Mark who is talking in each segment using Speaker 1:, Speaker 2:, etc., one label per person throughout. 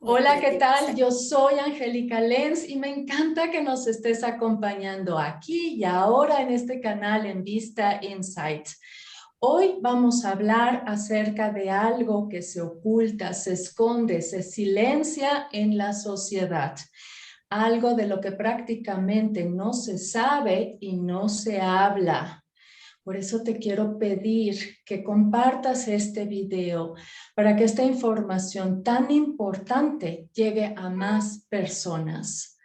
Speaker 1: Hola, ¿qué tal? Yo soy Angélica Lenz y me encanta que nos estés acompañando aquí y ahora en este canal en Vista Insights. Hoy vamos a hablar acerca de algo que se oculta, se esconde, se silencia en la sociedad. Algo de lo que prácticamente no se sabe y no se habla. Por eso te quiero pedir que compartas este video para que esta información tan importante llegue a más personas.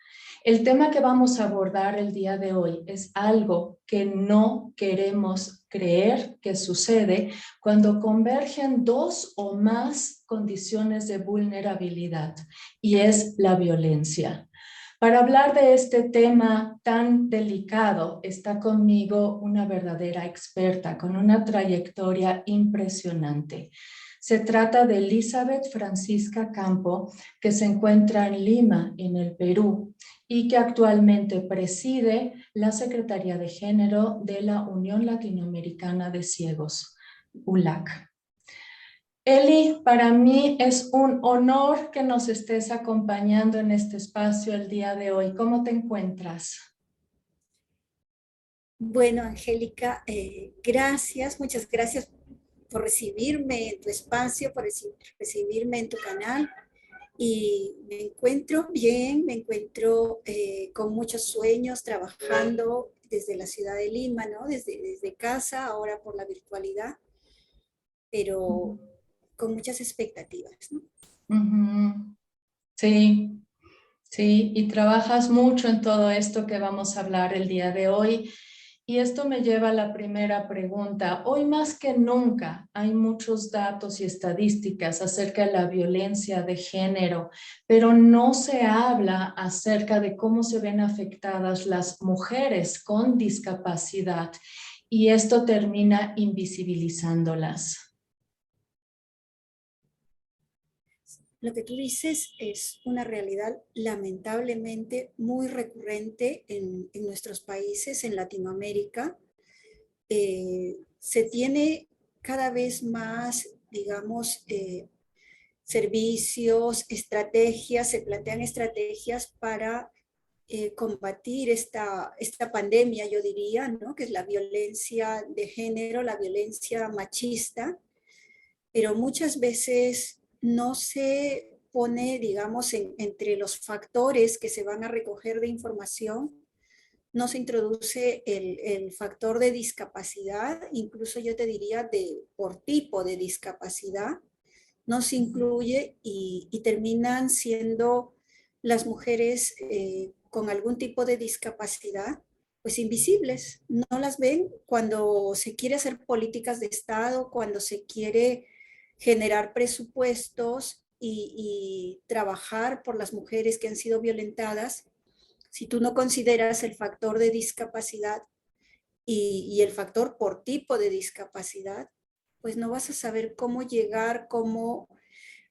Speaker 1: El tema que vamos a abordar el día de hoy es algo que no queremos creer que sucede cuando convergen dos o más condiciones de vulnerabilidad, y es la violencia. Para hablar de este tema tan delicado, está conmigo una verdadera experta con una trayectoria impresionante. Se trata de Elizabeth Francisca Campo, que se encuentra en Lima, en el Perú, y que actualmente preside la Secretaría de Género de la Unión Latinoamericana de Ciegos, ULAC. Eli, para mí es un honor que nos estés acompañando en este espacio el día de hoy. ¿Cómo te encuentras?
Speaker 2: Bueno, Angélica, gracias, muchas gracias por recibirme en tu espacio, por recibirme en tu canal. Y me encuentro bien, me encuentro con muchos sueños, trabajando desde la ciudad de Lima, ¿no? Desde casa, ahora por la virtualidad, pero con muchas expectativas, ¿no?
Speaker 1: Ujú. Sí, sí, y trabajas mucho en todo esto que vamos a hablar el día de hoy. Y esto me lleva a la primera pregunta. Hoy más que nunca hay muchos datos y estadísticas acerca de la violencia de género, pero no se habla acerca de cómo se ven afectadas las mujeres con discapacidad y esto termina invisibilizándolas.
Speaker 2: Lo que tú dices es una realidad lamentablemente muy recurrente en nuestros países, en Latinoamérica. Se tiene cada vez más, digamos, servicios, estrategias, se plantean estrategias para combatir esta pandemia, yo diría, ¿no? Que es la violencia de género, la violencia machista, pero muchas veces no se pone, digamos, entre los factores que se van a recoger de información, no se introduce el factor de discapacidad, incluso yo te diría por tipo de discapacidad, no se incluye y terminan siendo las mujeres con algún tipo de discapacidad, pues invisibles. No las ven cuando se quiere hacer políticas de Estado, cuando se quiere generar presupuestos y trabajar por las mujeres que han sido violentadas. Si tú no consideras el factor de discapacidad y el factor por tipo de discapacidad, pues no vas a saber cómo llegar, cómo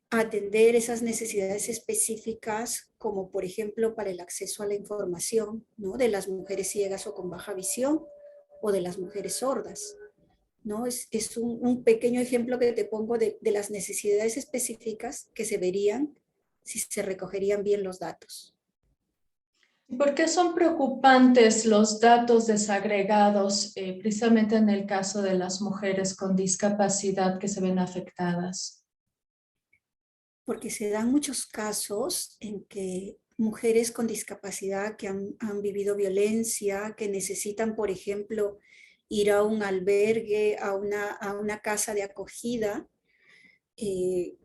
Speaker 2: atender esas necesidades específicas, como por ejemplo para el acceso a la información, ¿no? De las mujeres ciegas o con baja visión o de las mujeres sordas, ¿no? Es un pequeño ejemplo que te pongo de las necesidades específicas que se verían si se recogerían bien los datos.
Speaker 1: ¿Por qué son preocupantes los datos desagregados, precisamente en el caso de las mujeres con discapacidad que se ven afectadas?
Speaker 2: Porque se dan muchos casos en que mujeres con discapacidad que han vivido violencia, que necesitan, por ejemplo, ir a un albergue, a una casa de acogida,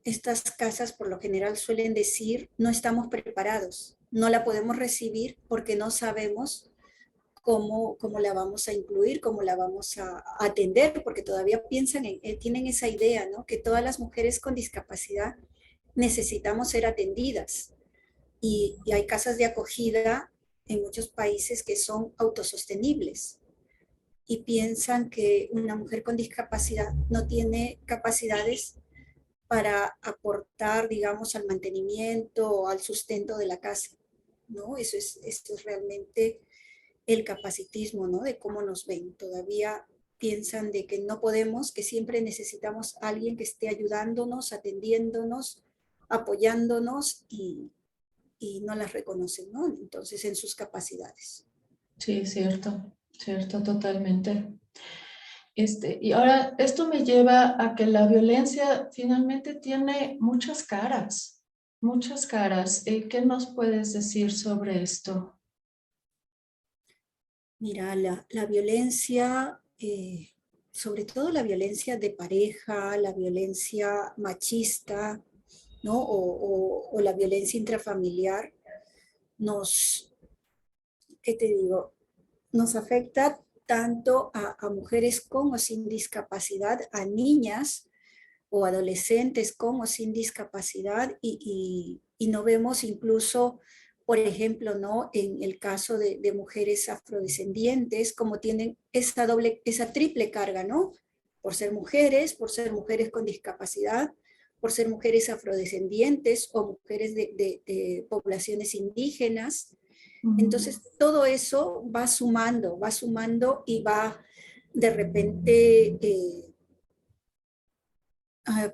Speaker 2: estas casas por lo general suelen decir, no estamos preparados, no la podemos recibir porque no sabemos cómo la vamos a incluir, cómo la vamos a atender, porque todavía piensan, tienen esa idea, ¿no? Que todas las mujeres con discapacidad necesitamos ser atendidas. Y hay casas de acogida en muchos países que son autosostenibles y piensan que una mujer con discapacidad no tiene capacidades para aportar, digamos, al mantenimiento o al sustento de la casa, ¿no? Esto es realmente el capacitismo, ¿no? De cómo nos ven. Todavía piensan de que no podemos, que siempre necesitamos a alguien que esté ayudándonos, atendiéndonos apoyándonos y no las reconocen, ¿no? Entonces, en sus capacidades.
Speaker 1: Sí, cierto, cierto, totalmente. Y ahora, esto me lleva a que la violencia finalmente tiene muchas caras, muchas caras. ¿Qué nos puedes decir sobre esto?
Speaker 2: Mira, la violencia, sobre todo la violencia de pareja, la violencia machista, ¿no? O la violencia intrafamiliar, nos, ¿qué te digo? Nos afecta tanto a mujeres con o sin discapacidad, a niñas o adolescentes con o sin discapacidad y no vemos incluso, por ejemplo, ¿no? En el caso de mujeres afrodescendientes, como tienen esa triple carga, ¿no? Por ser mujeres con discapacidad, por ser mujeres afrodescendientes o mujeres de poblaciones indígenas. Entonces, todo eso va sumando y va de repente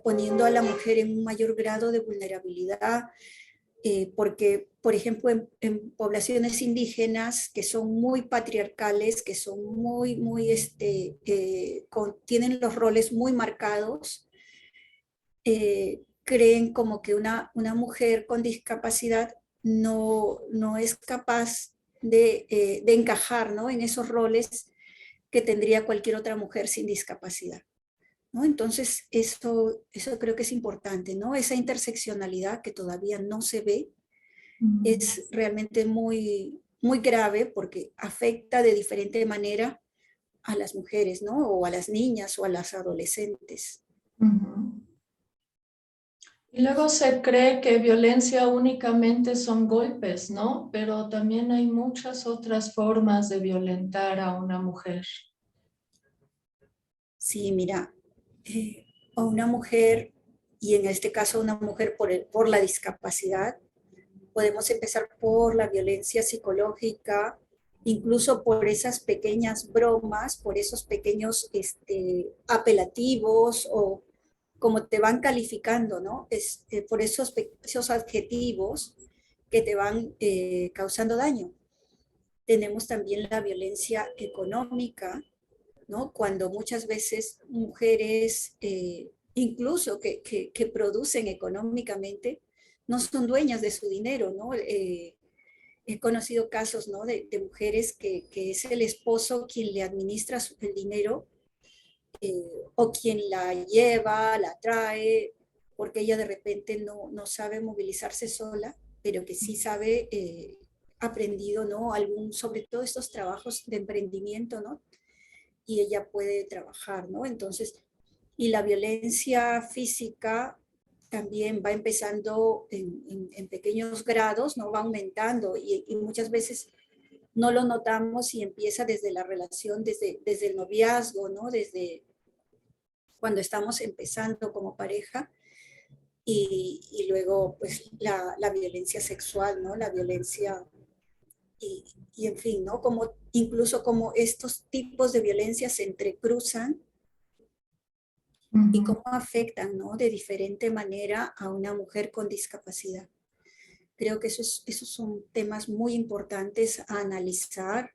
Speaker 2: poniendo a la mujer en un mayor grado de vulnerabilidad, porque, por ejemplo, en poblaciones indígenas que son muy patriarcales, que son tienen los roles muy marcados, creen como que una mujer con discapacidad no es capaz de encajar, ¿no? En esos roles que tendría cualquier otra mujer sin discapacidad, ¿no? Entonces, eso creo que es importante, ¿no? Esa interseccionalidad que todavía no se ve es realmente muy, muy grave porque afecta de diferente manera a las mujeres, ¿no? O a las niñas o a las adolescentes.
Speaker 1: Ujú. Y luego se cree que violencia únicamente son golpes, ¿no? Pero también hay muchas otras formas de violentar a una mujer.
Speaker 2: Sí, mira, a una mujer, y en este caso una mujer por la discapacidad, podemos empezar por la violencia psicológica, incluso por esas pequeñas bromas, por esos pequeños apelativos o como te van calificando, ¿no? Por esos adjetivos que te van causando daño. Tenemos también la violencia económica, ¿no? Cuando muchas veces mujeres, incluso que producen económicamente, no son dueñas de su dinero, ¿no? He conocido casos, ¿no? De mujeres que es el esposo quien le administra el dinero o quien la lleva, la trae, porque ella de repente no sabe movilizarse sola, pero que sí sabe, aprendido, ¿no? Sobre todo estos trabajos de emprendimiento, ¿no? Y ella puede trabajar, ¿no? Entonces, y la violencia física también va empezando en pequeños grados, ¿no? Va aumentando y muchas veces no lo notamos y empieza desde la relación, desde el noviazgo, ¿no? Desde cuando estamos empezando como pareja y luego pues la violencia sexual, ¿no? La violencia y en fin, ¿no? Como, incluso como estos tipos de violencia se entrecruzan y
Speaker 1: Ujú.
Speaker 2: cómo afectan, ¿no? De diferente manera a una mujer con discapacidad. Creo que esos son temas muy importantes a analizar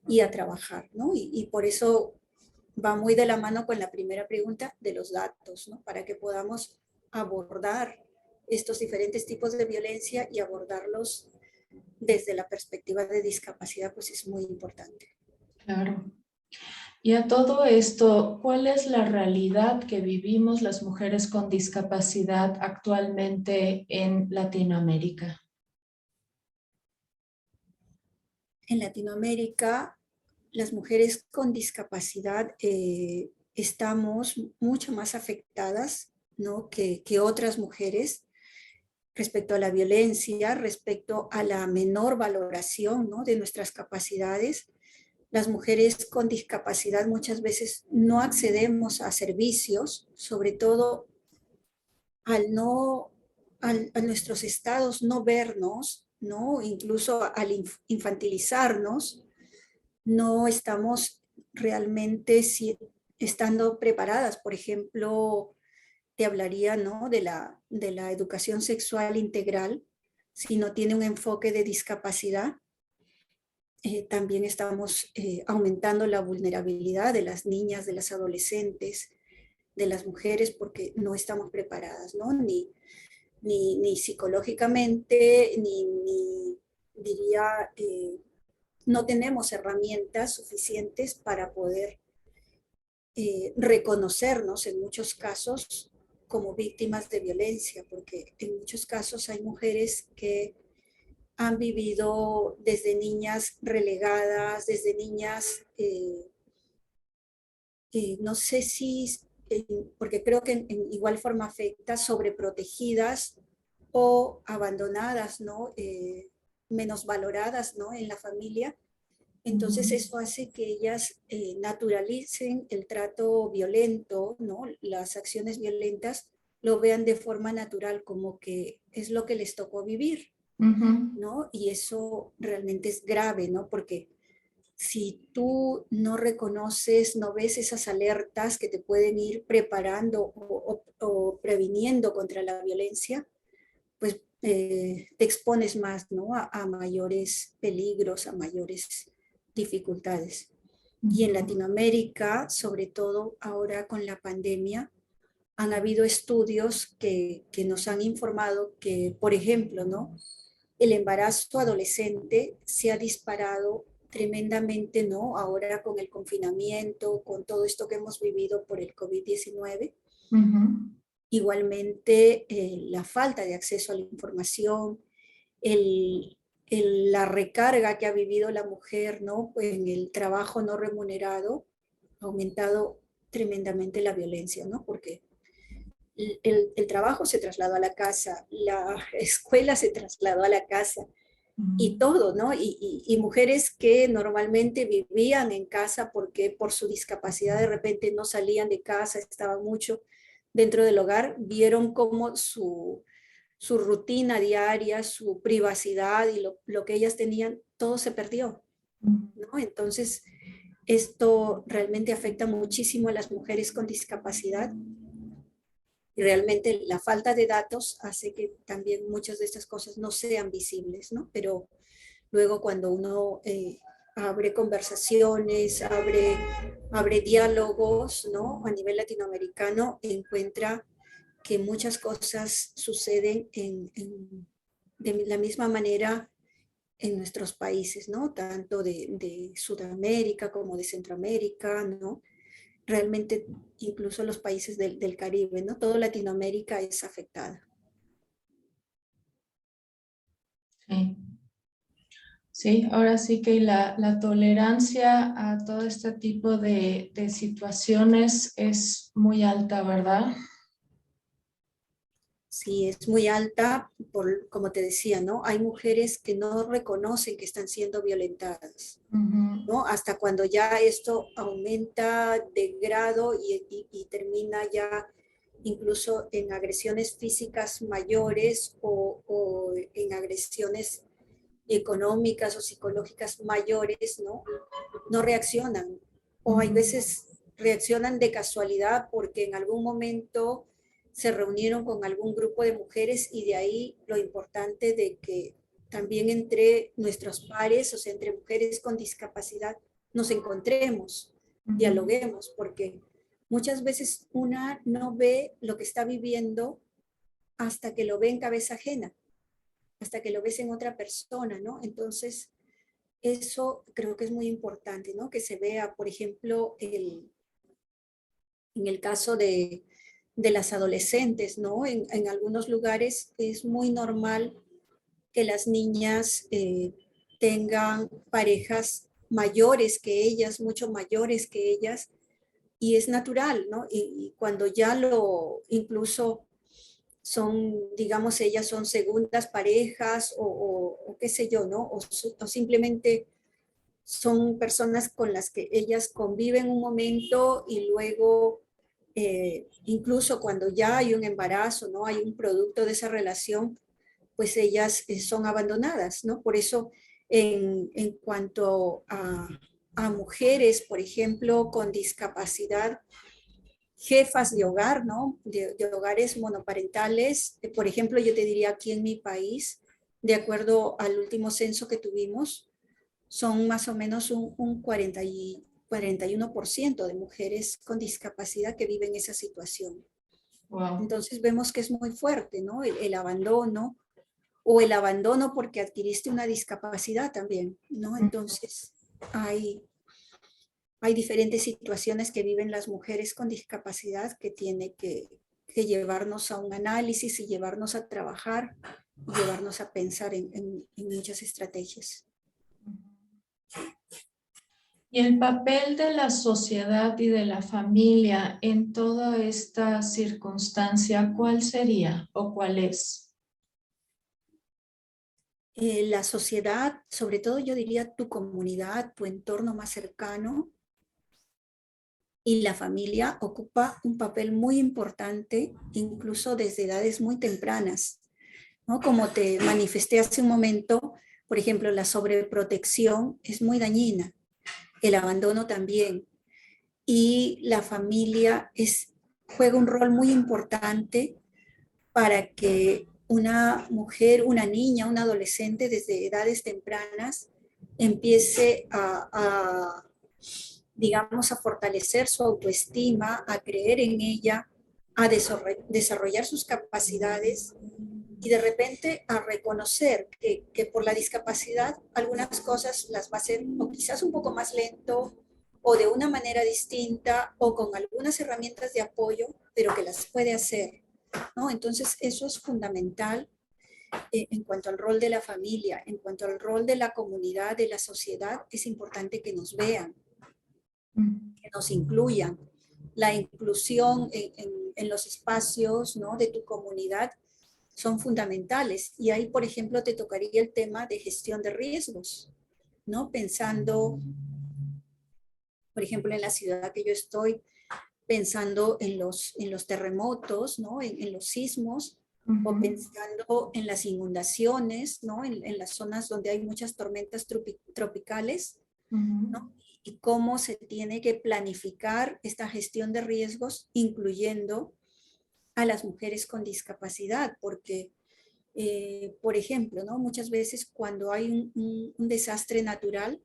Speaker 2: y a trabajar, ¿no? Y por eso va muy de la mano con la primera pregunta de los datos, ¿no? Para que podamos abordar estos diferentes tipos de violencia y abordarlos desde la perspectiva de discapacidad, pues es muy importante.
Speaker 1: Claro. Y a todo esto, ¿cuál es la realidad que vivimos las mujeres con discapacidad actualmente en Latinoamérica?
Speaker 2: En Latinoamérica, las mujeres con discapacidad estamos mucho más afectadas, ¿no? que otras mujeres respecto a la violencia, respecto a la menor valoración, ¿no? De nuestras capacidades. Las mujeres con discapacidad muchas veces no accedemos a servicios, sobre todo al no, a nuestros estados no vernos, ¿no? Incluso al infantilizarnos, no estamos realmente estando preparadas. Por ejemplo, te hablaría, ¿no?, de la educación sexual integral, si no tiene un enfoque de discapacidad. También estamos aumentando la vulnerabilidad de las niñas, de las adolescentes, de las mujeres, porque no estamos preparadas, ¿no? Ni psicológicamente, ni diría, no tenemos herramientas suficientes para poder reconocernos en muchos casos como víctimas de violencia, porque en muchos casos hay mujeres que han vivido desde niñas relegadas, desde niñas, no sé si, porque creo que en igual forma afecta, sobreprotegidas o abandonadas, ¿no? Menos valoradas, ¿no?, en la familia. Entonces eso hace que ellas naturalicen el trato violento, ¿no?, las acciones violentas, lo vean de forma natural, como que es lo que les tocó vivir, ¿no? Y eso realmente es grave, ¿no? Porque si tú no reconoces, no ves esas alertas que te pueden ir preparando o previniendo contra la violencia, pues te expones más, ¿no?, a mayores peligros, a mayores dificultades. Y en Latinoamérica, sobre todo ahora con la pandemia, han habido estudios que nos han informado que, por ejemplo, ¿no?, el embarazo adolescente se ha disparado tremendamente, ¿no?, ahora con el confinamiento, con todo esto que hemos vivido por el COVID-19. Igualmente, la falta de acceso a la información, la recarga que ha vivido la mujer, ¿no?, pues en el trabajo no remunerado, ha aumentado tremendamente la violencia, ¿no? Porque el trabajo se trasladó a la casa, la escuela se trasladó a la casa y todo, ¿no? Y mujeres que normalmente vivían en casa porque por su discapacidad de repente no salían de casa, estaban mucho dentro del hogar, vieron cómo su rutina diaria, su privacidad y lo que ellas tenían, todo se perdió, ¿no? Entonces, esto realmente afecta muchísimo a las mujeres con discapacidad y realmente la falta de datos hace que también muchas de estas cosas no sean visibles, ¿no? Pero luego cuando uno abre conversaciones, abre diálogos, ¿no?, a nivel latinoamericano, encuentra que muchas cosas suceden de la misma manera en nuestros países, ¿no? Tanto de Sudamérica como de Centroamérica, ¿no? Realmente incluso los países del Caribe, ¿no? Todo Latinoamérica es afectada.
Speaker 1: Sí. Sí, ahora sí que la tolerancia a todo este tipo de situaciones es muy alta, ¿verdad?
Speaker 2: Sí, es muy alta, como te decía, ¿no? Hay mujeres que no reconocen que están siendo violentadas, ¿no? Hasta cuando ya esto aumenta de grado y termina ya incluso en agresiones físicas mayores o en agresiones económicas o psicológicas mayores, ¿no? No reaccionan. O hay veces reaccionan de casualidad porque en algún momento se reunieron con algún grupo de mujeres y de ahí lo importante de que también entre nuestros pares, o sea, entre mujeres con discapacidad, nos encontremos, dialoguemos, porque muchas veces una no ve lo que está viviendo hasta que lo ve en cabeza ajena, hasta que lo ves en otra persona, ¿no? Entonces, eso creo que es muy importante, ¿no? Que se vea, por ejemplo, en el caso de las adolescentes, ¿no? En algunos lugares es muy normal que las niñas tengan parejas mayores que ellas, mucho mayores que ellas, y es natural, ¿no? Y cuando ya lo, incluso son, digamos, ellas son segundas parejas o qué sé yo, ¿no? O simplemente son personas con las que ellas conviven un momento y luego, incluso cuando ya hay un embarazo, ¿no? Hay un producto de esa relación, pues ellas son abandonadas, ¿no? Por eso, en cuanto a mujeres, por ejemplo, con discapacidad jefas de hogar, ¿no? De hogares monoparentales. Por ejemplo, yo te diría aquí en mi país, de acuerdo al último censo que tuvimos, son más o menos un 41% de mujeres con discapacidad que viven esa situación.
Speaker 1: Wow.
Speaker 2: Entonces vemos que es muy fuerte, ¿no? El abandono, o el abandono porque adquiriste una discapacidad también, ¿no? Entonces hay diferentes situaciones que viven las mujeres con discapacidad que tiene que llevarnos a un análisis y llevarnos a trabajar, y llevarnos a pensar en muchas estrategias.
Speaker 1: Y el papel de la sociedad y de la familia en toda esta circunstancia, ¿cuál sería o cuál es?
Speaker 2: La sociedad, sobre todo yo diría tu comunidad, tu entorno más cercano, y la familia ocupa un papel muy importante, incluso desde edades muy tempranas, ¿no? Como te manifesté hace un momento, por ejemplo, la sobreprotección es muy dañina, el abandono también, y la familia juega un rol muy importante para que una mujer, una niña, un adolescente desde edades tempranas empiece digamos, a fortalecer su autoestima, a creer en ella, a desarrollar sus capacidades y de repente a reconocer que por la discapacidad algunas cosas las va a hacer o quizás un poco más lento o de una manera distinta o con algunas herramientas de apoyo, pero que las puede hacer, ¿no? Entonces eso es fundamental en cuanto al rol de la familia, en cuanto al rol de la comunidad, de la sociedad, es importante que nos vean, que nos incluyan. La inclusión en los espacios, ¿no?, de tu comunidad son fundamentales. Y ahí, por ejemplo, te tocaría el tema de gestión de riesgos, ¿no? Pensando, por ejemplo, en la ciudad que yo estoy, pensando en los terremotos, ¿no? En los sismos, o pensando en las inundaciones, ¿no? En las zonas donde hay muchas tormentas tropicales, ¿no? Y cómo se tiene que planificar esta gestión de riesgos, incluyendo a las mujeres con discapacidad, porque, por ejemplo, ¿no?, muchas veces cuando hay un desastre natural,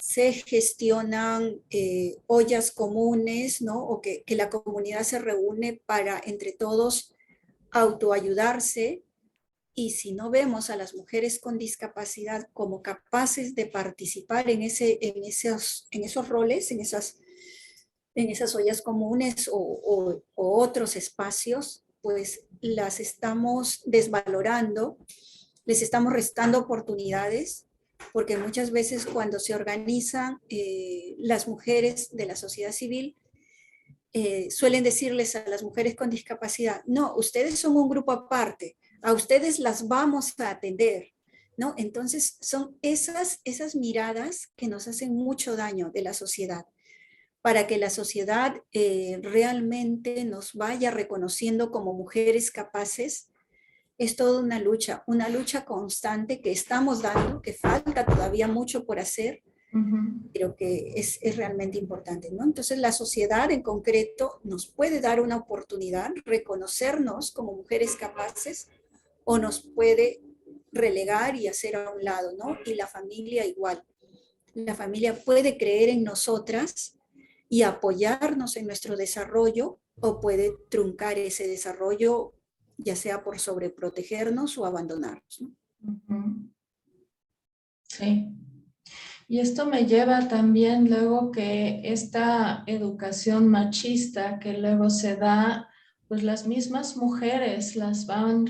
Speaker 2: se gestionan ollas comunes, ¿no? O que la comunidad se reúne para entre todos autoayudarse, y si no vemos a las mujeres con discapacidad como capaces de participar en esos roles, en esas ollas comunes o otros espacios, pues las estamos desvalorando, les estamos restando oportunidades, porque muchas veces cuando se organizan las mujeres de la sociedad civil, suelen decirles a las mujeres con discapacidad, no, ustedes son un grupo aparte, a ustedes las vamos a atender, ¿no? Entonces son esas miradas que nos hacen mucho daño de la sociedad, para que la sociedad realmente nos vaya reconociendo como mujeres capaces. Es toda una lucha constante que estamos dando, que falta todavía mucho por hacer, pero que es realmente importante, ¿no? Entonces la sociedad en concreto nos puede dar una oportunidad, reconocernos como mujeres capaces, o nos puede relegar y hacer a un lado, ¿no? Y la familia igual. La familia puede creer en nosotras y apoyarnos en nuestro desarrollo, o puede truncar ese desarrollo, ya sea por sobreprotegernos o abandonarnos, ¿no?
Speaker 1: Sí. Y esto me lleva también luego que esta educación machista que luego se da, pues las mismas mujeres las van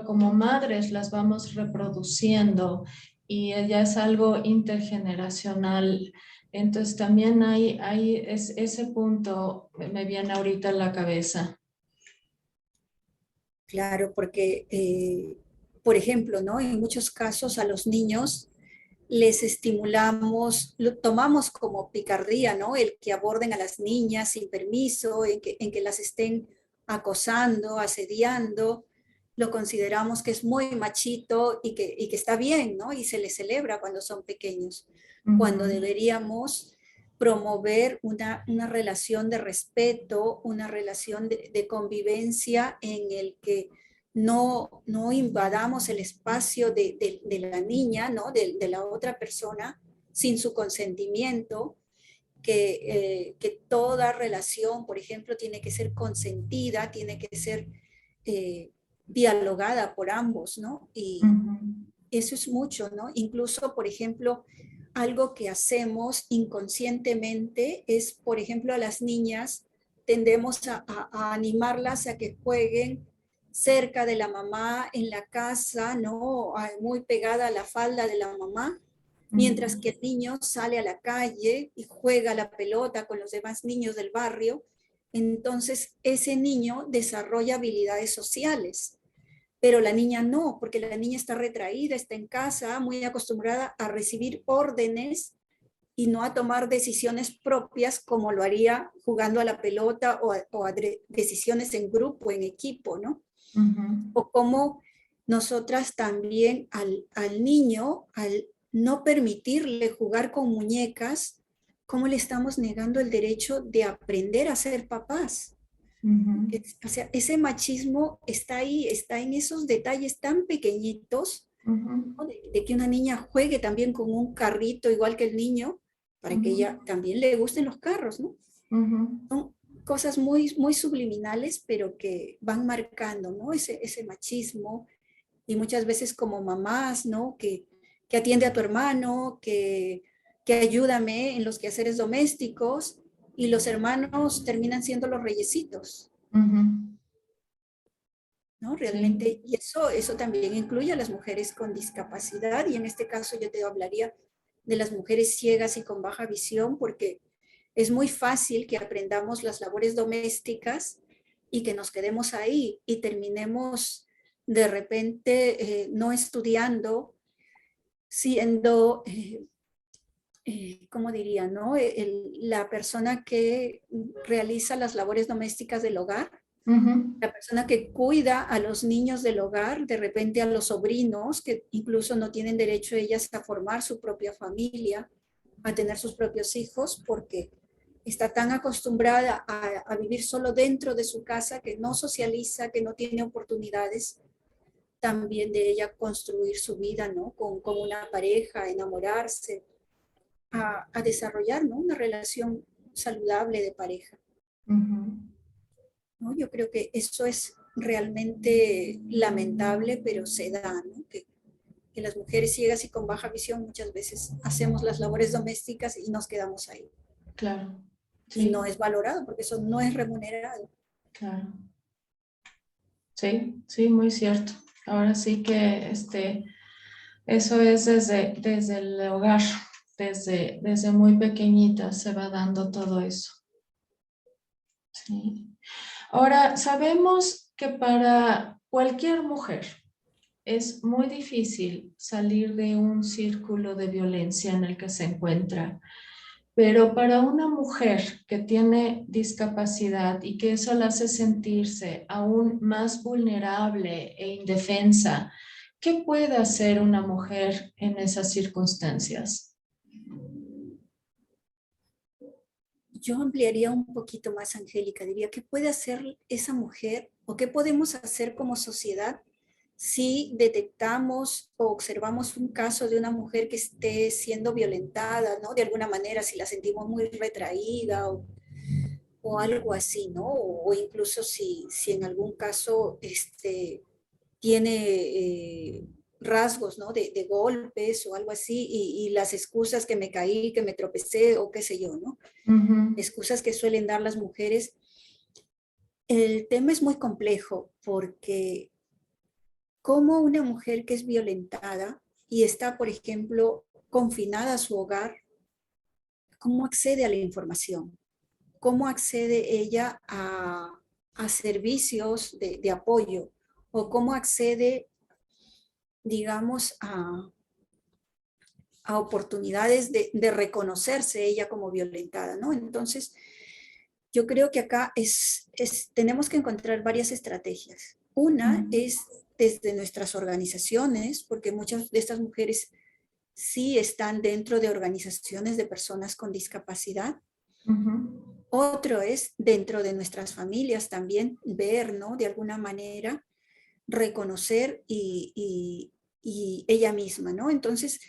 Speaker 1: como madres las vamos reproduciendo, y ya es algo intergeneracional. Entonces también ese punto me viene ahorita a la cabeza.
Speaker 2: Claro, porque, por ejemplo, ¿no?, en muchos casos a los niños les estimulamos, lo tomamos como picardía, ¿no? El que aborden a las niñas sin permiso, en que las estén acosando, asediando, lo consideramos que es muy machito y que está bien, ¿no? Y se les celebra cuando son pequeños, cuando deberíamos promover una relación de respeto, una relación de convivencia en el que no invadamos el espacio de la niña, ¿no? De la otra persona sin su consentimiento, que toda relación, por ejemplo, tiene que ser consentida, tiene que ser dialogada por ambos, ¿no? Y eso es mucho, ¿no? Incluso, por ejemplo, algo que hacemos inconscientemente es, por ejemplo, a las niñas tendemos a animarlas a que jueguen cerca de la mamá en la casa, ¿no? Muy pegada a la falda de la mamá, mientras que el niño sale a la calle y juega la pelota con los demás niños del barrio. Entonces, ese niño desarrolla habilidades sociales, pero la niña no, porque la niña está retraída, está en casa, muy acostumbrada a recibir órdenes y no a tomar decisiones propias como lo haría jugando a la pelota o decisiones en grupo, en equipo, ¿no? O como nosotras también al niño, al no permitirle jugar con muñecas, ¿cómo le estamos negando el derecho de aprender a ser papás? O sea, ese machismo está ahí, está en esos detalles tan pequeñitos, ¿no? De que una niña juegue también con un carrito igual que el niño, para que ella también le gusten los carros, ¿no? Son cosas muy, muy subliminales, pero que van marcando, ¿no? Ese machismo, y muchas veces como mamás, ¿no? Que atiende a tu hermano, que ayúdame en los quehaceres domésticos, y los hermanos terminan siendo los reyesitos, ¿no?
Speaker 1: Sí.
Speaker 2: Realmente, y eso también incluye a las mujeres con discapacidad, y en este caso yo te hablaría de las mujeres ciegas y con baja visión, porque es muy fácil que aprendamos las labores domésticas y que nos quedemos ahí y terminemos de repente no estudiando, siendo, ¿cómo diría, no? La persona que realiza las labores domésticas del hogar, la persona que cuida a los niños del hogar, de repente a los sobrinos, que incluso no tienen derecho ellas a formar su propia familia, a tener sus propios hijos, porque está tan acostumbrada a vivir solo dentro de su casa que no socializa, que no tiene oportunidades también de ella construir su vida, ¿no? Con una pareja, enamorarse, a desarrollar, ¿no? Una relación saludable de pareja, ¿no? Yo creo que eso es realmente lamentable, pero se da, ¿no? Que las mujeres ciegas y con baja visión muchas veces hacemos las labores domésticas y nos quedamos ahí.
Speaker 1: Claro,
Speaker 2: Y no
Speaker 1: sí,
Speaker 2: es valorado porque eso no es remunerado.
Speaker 1: claro. Sí, sí, muy cierto. Ahora sí que eso es desde el hogar, desde muy pequeñita se va dando todo eso. Sí. Ahora, sabemos que para cualquier mujer es muy difícil salir de un círculo de violencia en el que se encuentra. Pero para una mujer que tiene discapacidad y que eso la hace sentirse aún más vulnerable e indefensa, ¿qué puede hacer una mujer en esas circunstancias?
Speaker 2: Yo ampliaría un poquito más, Angélica, diría, ¿qué puede hacer esa mujer o qué podemos hacer como sociedad si detectamos o observamos un caso de una mujer que esté siendo violentada, ¿no? De alguna manera, si la sentimos muy retraída o algo así, ¿no? O incluso si en algún caso tiene rasgos, ¿no? De golpes o algo así, y las excusas que me caí, que me tropecé o qué sé yo, ¿no? Excusas que suelen dar las mujeres. El tema es muy complejo porque como una mujer que es violentada y está, por ejemplo, confinada a su hogar, ¿cómo accede a la información? ¿Cómo accede ella a servicios de apoyo? ¿O cómo accede, digamos, a oportunidades de reconocerse ella como violentada, ¿no? Entonces, yo creo que acá tenemos que encontrar varias estrategias. Una es desde nuestras organizaciones, porque muchas de estas mujeres sí están dentro de organizaciones de personas con discapacidad.
Speaker 1: Ujú.
Speaker 2: Otro es dentro de nuestras familias también ver, ¿no? De alguna manera reconocer y ella misma, ¿no? Entonces,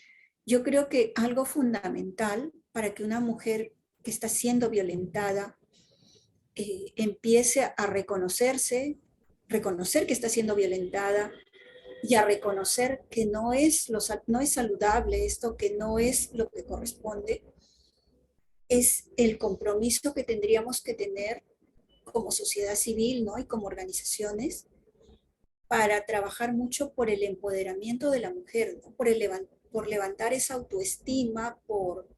Speaker 2: yo creo que algo fundamental para que una mujer que está siendo violentada empiece a reconocerse, reconocer que está siendo violentada y a reconocer que no es saludable esto, que no es lo que corresponde, es el compromiso que tendríamos que tener como sociedad civil, ¿no? Y como organizaciones para trabajar mucho por el empoderamiento de la mujer, ¿no? Por levantar esa autoestima, por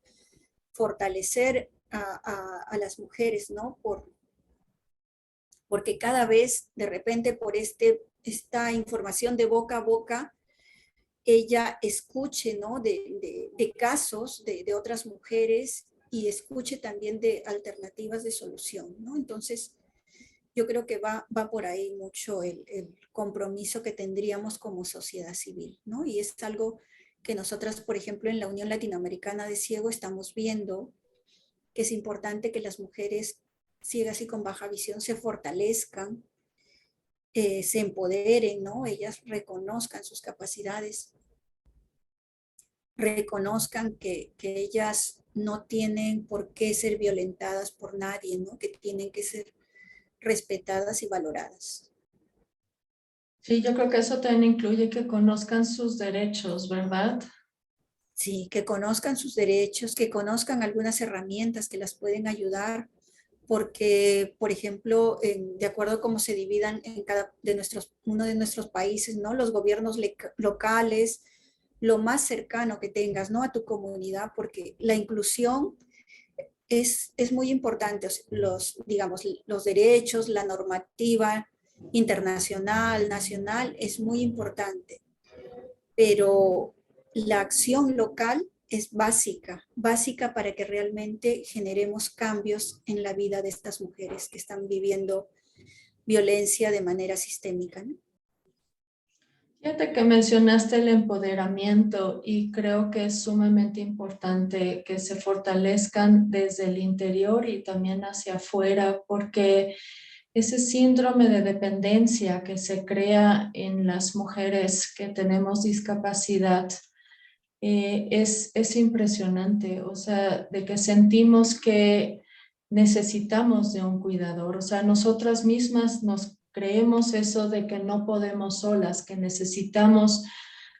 Speaker 2: fortalecer a las mujeres, ¿no? Porque cada vez, de repente, por esta información de boca a boca, ella escuche, ¿no? De casos de otras mujeres y escuche también de alternativas de solución, ¿no? Entonces, yo creo que va por ahí mucho el compromiso que tendríamos como sociedad civil, ¿no? Y es algo que nosotras, por ejemplo, en la Unión Latinoamericana de Ciego estamos viendo que es importante que las mujeres ciegas y con baja visión se fortalezcan, se empoderen, ¿no? Ellas reconozcan sus capacidades, reconozcan que ellas no tienen por qué ser violentadas por nadie, ¿no? Que tienen que ser respetadas y valoradas.
Speaker 1: Sí, yo creo que eso también incluye que conozcan sus derechos, ¿verdad?
Speaker 2: Sí, que conozcan sus derechos, que conozcan algunas herramientas que las pueden ayudar, porque, por ejemplo, de acuerdo a cómo se dividan en uno de nuestros países, ¿no? Los gobiernos locales, lo más cercano que tengas, ¿no? A tu comunidad, porque la inclusión es muy importante, digamos, los derechos, la normativa internacional, nacional, es muy importante, pero la acción local es básica, básica para que realmente generemos cambios en la vida de estas mujeres que están viviendo violencia de manera sistémica, ¿no?
Speaker 1: Fíjate que mencionaste el empoderamiento y creo que es sumamente importante que se fortalezcan desde el interior y también hacia afuera, porque ese síndrome de dependencia que se crea en las mujeres que tenemos discapacidad es impresionante, o sea, de que sentimos que necesitamos de un cuidador, o sea, nosotras mismas nos creemos eso de que no podemos solas, que necesitamos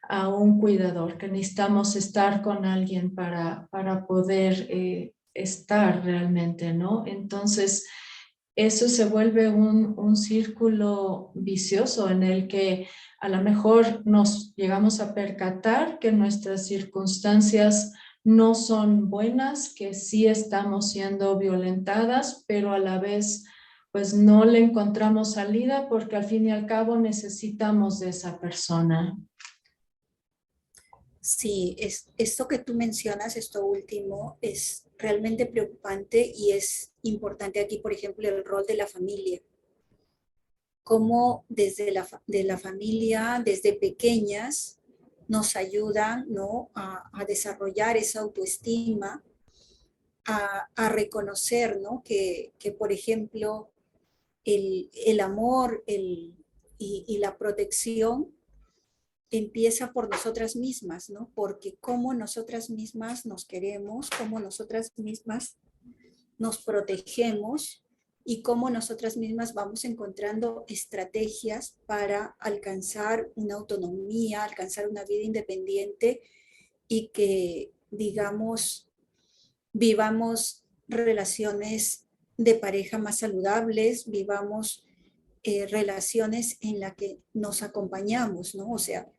Speaker 1: a un cuidador, que necesitamos estar con alguien para poder estar realmente, ¿no? Entonces, eso se vuelve un círculo vicioso en el que a lo mejor nos llegamos a percatar que nuestras circunstancias no son buenas, que sí estamos siendo violentadas, pero a la vez pues no le encontramos salida porque al fin y al cabo necesitamos de esa persona.
Speaker 2: Sí, esto que tú mencionas, esto último, es realmente preocupante y es importante aquí, por ejemplo, el rol de la familia. Cómo desde de la familia, desde pequeñas, nos ayudan, ¿no? A desarrollar esa autoestima, a reconocer, ¿no? Que, por ejemplo, el amor y la protección empieza por nosotras mismas, ¿no? Porque como nosotras mismas nos queremos, como nosotras mismas nos protegemos y cómo nosotras mismas vamos encontrando estrategias para alcanzar una autonomía, alcanzar una vida independiente y que, digamos, vivamos relaciones de pareja más saludables, vivamos relaciones en las que nos acompañamos, ¿no? O sea,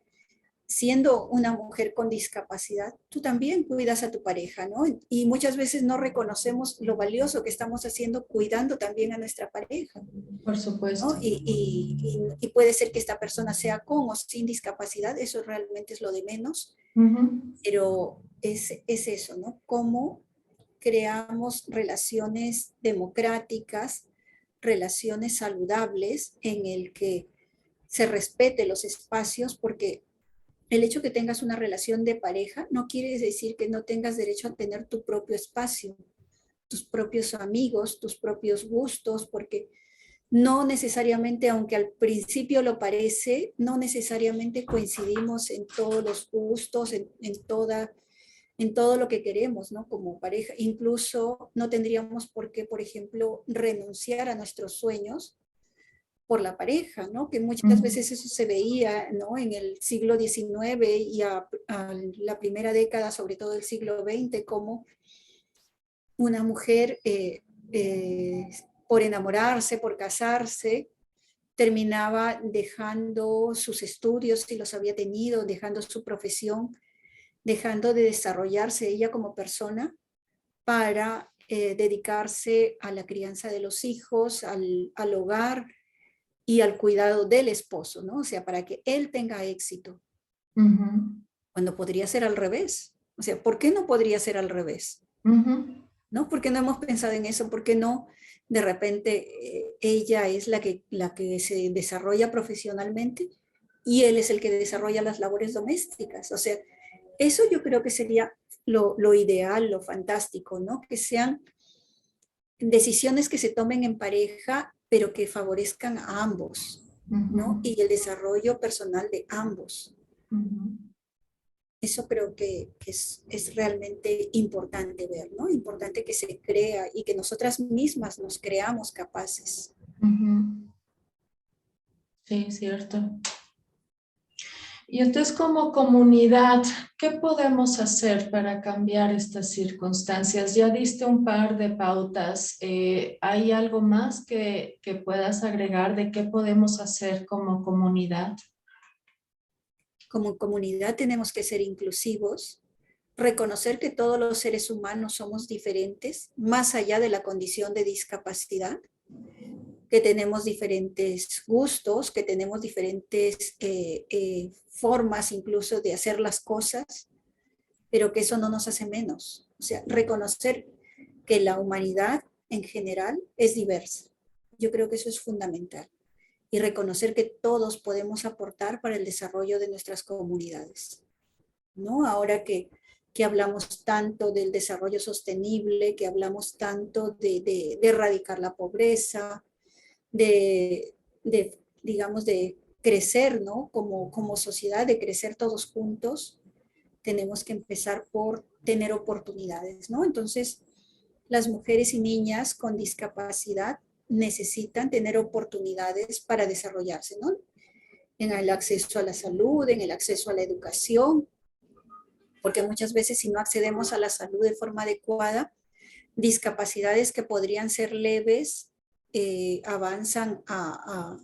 Speaker 2: siendo una mujer con discapacidad, tú también cuidas a tu pareja, ¿no? Y muchas veces no reconocemos lo valioso que estamos haciendo cuidando también a nuestra pareja,
Speaker 1: Por supuesto.
Speaker 2: ¿no? Y puede ser que esta persona sea con o sin discapacidad, eso realmente es lo de menos,
Speaker 1: Ujú.
Speaker 2: pero es eso, ¿no? Cómo creamos relaciones democráticas, relaciones saludables en el que se respete los espacios, porque el hecho que tengas una relación de pareja no quiere decir que no tengas derecho a tener tu propio espacio, tus propios amigos, tus propios gustos, porque no necesariamente, aunque al principio lo parece, no necesariamente coincidimos en todos los gustos, en todo lo que queremos, ¿no? Como pareja. Incluso no tendríamos por qué, por ejemplo, renunciar a nuestros sueños por la pareja, ¿no? Que muchas
Speaker 1: Ujú,
Speaker 2: veces eso se veía, ¿no? En el siglo XIX y a la primera década, sobre todo del siglo XX, como una mujer por enamorarse, por casarse, terminaba dejando sus estudios si los había tenido, dejando su profesión, dejando de desarrollarse ella como persona para dedicarse a la crianza de los hijos, al hogar y al cuidado del esposo, ¿no? O sea, para que él tenga éxito,
Speaker 1: ujú,
Speaker 2: cuando podría ser al revés. O sea, ¿por qué no podría ser al revés?
Speaker 1: ujú,
Speaker 2: ¿No? ¿Por qué no hemos pensado en eso? ¿Por qué no de repente ella es la que se desarrolla profesionalmente y él es el que desarrolla las labores domésticas? O sea, eso yo creo que sería lo ideal, lo fantástico, ¿no? Que sean decisiones que se tomen en pareja, pero que favorezcan a ambos, ¿no?
Speaker 1: ujú,
Speaker 2: Y el desarrollo personal de ambos.
Speaker 1: ujú,
Speaker 2: Eso creo que es realmente importante ver, ¿no? Importante que se crea y que nosotras mismas nos creamos capaces.
Speaker 1: ujú. Sí, cierto. Y entonces, como comunidad, ¿qué podemos hacer para cambiar estas circunstancias? Ya diste un par de pautas. ¿Hay algo más que puedas agregar de qué podemos hacer como comunidad?
Speaker 2: Como comunidad tenemos que ser inclusivos, reconocer que todos los seres humanos somos diferentes, más allá de la condición de discapacidad, que tenemos diferentes gustos, que tenemos diferentes formas incluso de hacer las cosas, pero que eso no nos hace menos. O sea, reconocer que la humanidad en general es diversa. Yo creo que eso es fundamental. Y reconocer que todos podemos aportar para el desarrollo de nuestras comunidades, ¿no? Ahora que hablamos tanto del desarrollo sostenible, que hablamos tanto de erradicar la pobreza, digamos, de crecer, ¿no? Como sociedad, de crecer todos juntos, tenemos que empezar por tener oportunidades, ¿no? Entonces, las mujeres y niñas con discapacidad necesitan tener oportunidades para desarrollarse, ¿no? En el acceso a la salud, en el acceso a la educación, porque muchas veces si no accedemos a la salud de forma adecuada, discapacidades que podrían ser leves avanzan a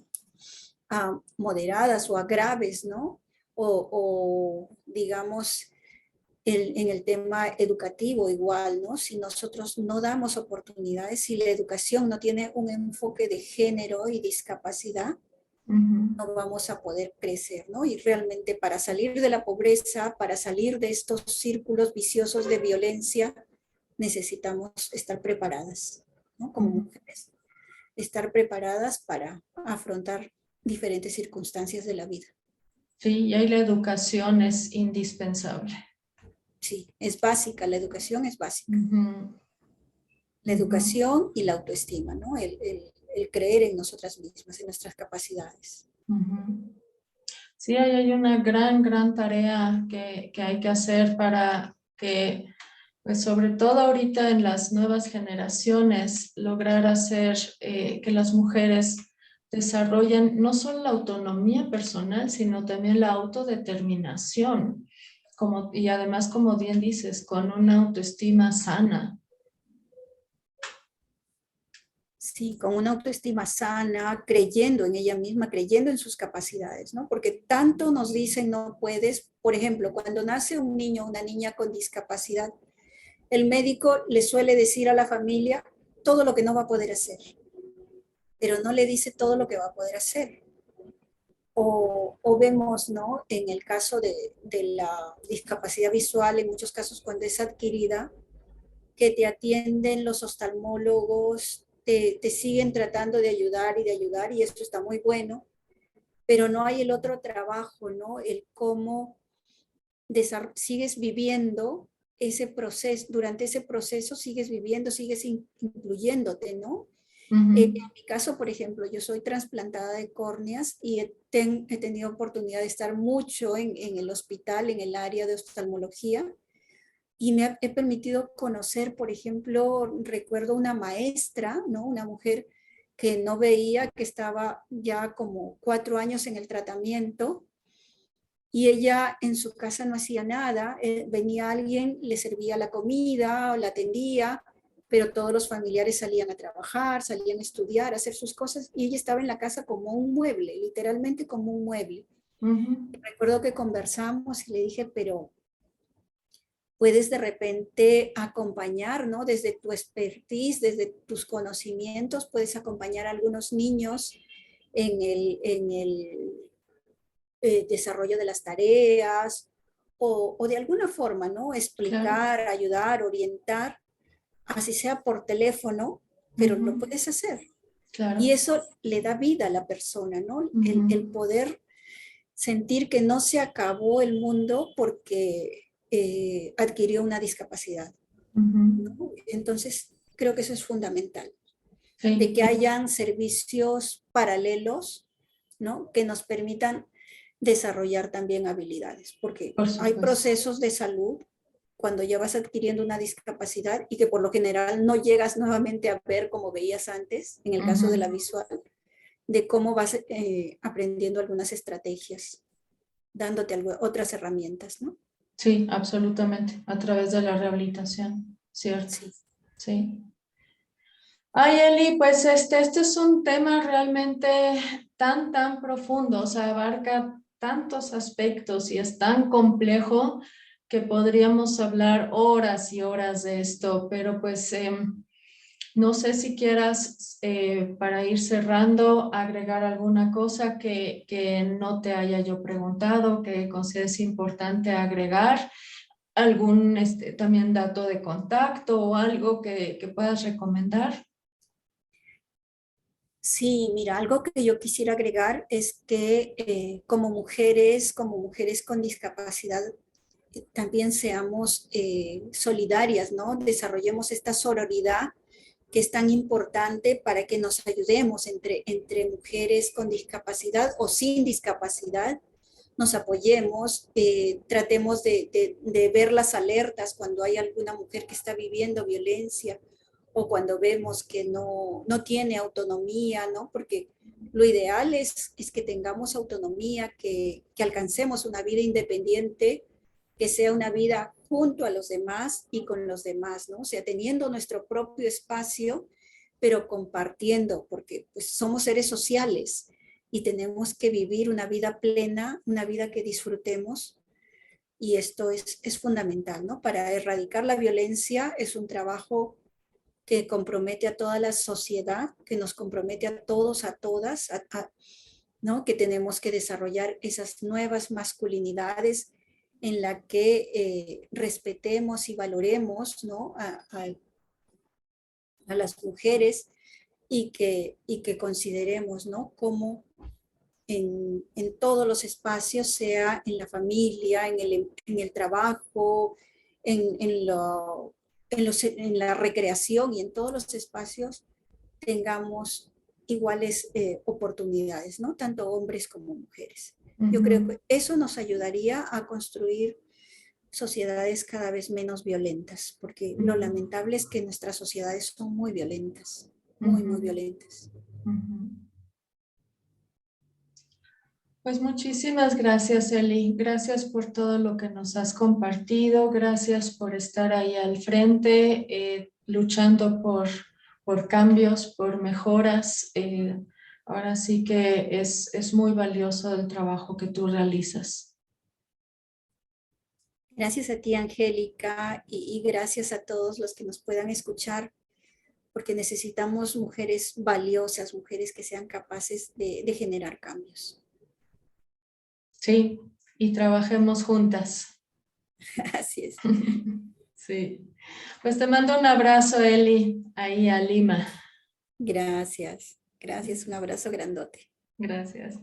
Speaker 2: moderadas o a graves, ¿no? O digamos, en el tema educativo igual, ¿no? Si nosotros no damos oportunidades, si la educación no tiene un enfoque de género y discapacidad,
Speaker 1: Ujú.
Speaker 2: no vamos a poder crecer, ¿no? Y realmente para salir de la pobreza, para salir de estos círculos viciosos de violencia, necesitamos estar preparadas, ¿no? Como
Speaker 1: Ujú.
Speaker 2: mujeres, estar preparadas para afrontar diferentes circunstancias de la vida.
Speaker 1: Sí, y ahí la educación es indispensable.
Speaker 2: Sí, es básica, la educación es básica.
Speaker 1: Ujú,
Speaker 2: La
Speaker 1: ujú,
Speaker 2: educación y la autoestima, ¿no? El creer en nosotras mismas, en nuestras capacidades.
Speaker 1: ujú. Sí, ahí hay una gran, gran tarea que hay que hacer para que, pues sobre todo ahorita en las nuevas generaciones, lograr hacer que las mujeres desarrollen no solo la autonomía personal, sino también la autodeterminación, como, y además, como bien dices, con una autoestima sana.
Speaker 2: Sí, con una autoestima sana, creyendo en ella misma, creyendo en sus capacidades, ¿no? Porque tanto nos dicen no puedes, por ejemplo, cuando nace un niño o una niña con discapacidad, el médico le suele decir a la familia todo lo que no va a poder hacer, pero no le dice todo lo que va a poder hacer. O vemos, ¿no? En el caso de la discapacidad visual, en muchos casos cuando es adquirida, que te atienden los oftalmólogos, te siguen tratando de ayudar y esto está muy bueno, pero no hay el otro trabajo, ¿no? El cómo sigues viviendo ese proceso, durante ese proceso sigues viviendo, sigues incluyéndote, ¿no? En mi caso, por ejemplo, yo soy trasplantada de córneas y he tenido oportunidad de estar mucho en el hospital, en el área de oftalmología, y he permitido conocer, por ejemplo, recuerdo una maestra, ¿no? Una mujer que no veía, que estaba ya como 4 años en el tratamiento, y ella en su casa no hacía nada, venía alguien, le servía la comida o la atendía, pero todos los familiares salían a trabajar, salían a estudiar, a hacer sus cosas, y ella estaba en la casa como un mueble, literalmente como un mueble. Recuerdo que conversamos y le dije, pero puedes de repente acompañar, ¿no? Desde tu expertise, desde tus conocimientos, puedes acompañar a algunos niños en el desarrollo de las tareas o de alguna forma, ¿no?
Speaker 1: Claro.
Speaker 2: Explicar, ayudar, orientar, así sea por teléfono, pero lo puedes hacer. Y
Speaker 1: Claro.
Speaker 2: eso le da vida a la persona, ¿no? El poder sentir que no se acabó el mundo porque adquirió una discapacidad, ¿no? Entonces, creo que eso es fundamental, de
Speaker 1: Sí,
Speaker 2: que hayan servicios paralelos, ¿no? Que nos permitan desarrollar también habilidades, porque
Speaker 1: por
Speaker 2: hay
Speaker 1: supuesto.
Speaker 2: procesos de salud cuando ya vas adquiriendo una discapacidad y que por lo general no llegas nuevamente a ver como veías antes, en el caso de la visual, de cómo vas aprendiendo algunas estrategias, dándote otras herramientas, ¿no?
Speaker 1: Sí, absolutamente. A través de la rehabilitación, ¿cierto?
Speaker 2: Sí.
Speaker 1: Sí. Ay, Eli, pues este es un tema realmente tan profundo, o sea, abarca tantos aspectos y es tan complejo que podríamos hablar horas y horas de esto, pero pues no sé si quieras, para ir cerrando, agregar alguna cosa que no te haya yo preguntado, que consideres importante agregar, algún también dato de contacto o algo que puedas recomendar.
Speaker 2: Sí, mira, algo que yo quisiera agregar es que como mujeres con discapacidad, también seamos solidarias, ¿no? Desarrollemos esta sororidad que es tan importante para que nos ayudemos entre mujeres con discapacidad o sin discapacidad, nos apoyemos, tratemos de ver las alertas cuando hay alguna mujer que está viviendo violencia o cuando vemos que no tiene autonomía, ¿no? Porque lo ideal es que tengamos autonomía, que alcancemos una vida independiente, que sea una vida junto a los demás y con los demás, ¿no? O sea, teniendo nuestro propio espacio, pero compartiendo, porque pues, somos seres sociales y tenemos que vivir una vida plena, una vida que disfrutemos. Y esto es fundamental, ¿no? Para erradicar la violencia es un trabajo que compromete a toda la sociedad, que nos compromete a todos, a todas, ¿no? Que tenemos que desarrollar esas nuevas masculinidades en la que respetemos y valoremos, ¿no? A las mujeres y que consideremos, ¿no? Cómo en todos los espacios, sea en la familia, en el trabajo, en, lo, en la recreación y en todos los espacios, tengamos iguales oportunidades, ¿no? Tanto hombres como mujeres. Yo creo que eso nos ayudaría a construir sociedades cada vez menos violentas, porque lo lamentable es que nuestras sociedades son muy violentas, muy violentas.
Speaker 1: Pues muchísimas gracias, Eli. Gracias por todo lo que nos has compartido. Gracias por estar ahí al frente, luchando por cambios, por mejoras. Ahora sí que es muy valioso el trabajo que tú realizas.
Speaker 2: Gracias a ti, Angélica, y gracias a todos los que nos puedan escuchar, porque necesitamos mujeres valiosas, mujeres que sean capaces de generar cambios.
Speaker 1: Sí, y trabajemos juntas.
Speaker 2: Así es.
Speaker 1: Sí. Pues te mando un abrazo, Eli, ahí a Lima.
Speaker 2: Gracias. Gracias. Un abrazo grandote.
Speaker 1: Gracias.